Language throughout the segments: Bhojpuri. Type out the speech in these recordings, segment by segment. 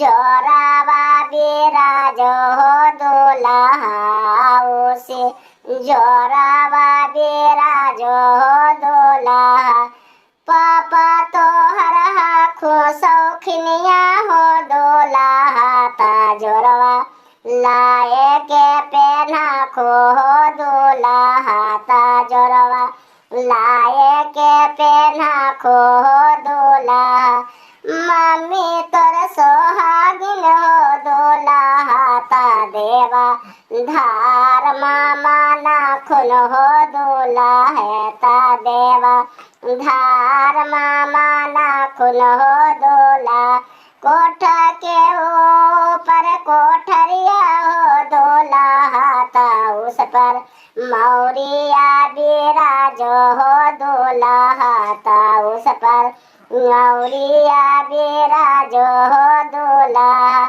जोरावा बिराज हो दुल्हा से जोरावा बिराज हो दुल्हा पापा तो हर खो सौखिनिया हो दुल्हा ता जोरवा लाए के पेना खो हो दुल्हा ता जोरवा लाए के पेना खो हो दुल्हा मम्मी तोर सोहागिन हो दुल्हा ता देवा धार मामा नाखून हो दुल्हा है ता देवा धार मामा नाखून हो दुल्हा कोठा के ऊपर कोठरिया हो दुल्हा ता उस पर मौरिया बिराज हो दुल्हा ता उस पर मौरिया बिराज हो दुल्हा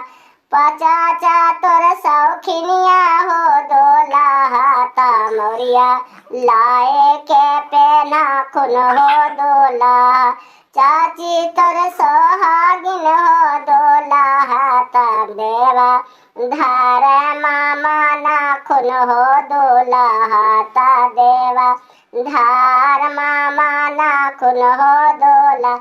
पचाचा तोर सौखिनिया हो दुल्हा ता मौरिया लाए के पेना खून हो दुल्हा चाची तोर सोहागिन हो दुल्हा ता देवा धार मामा नाखून हो दुल्हा ता देवा धार मामा नाखून हो दुल्हा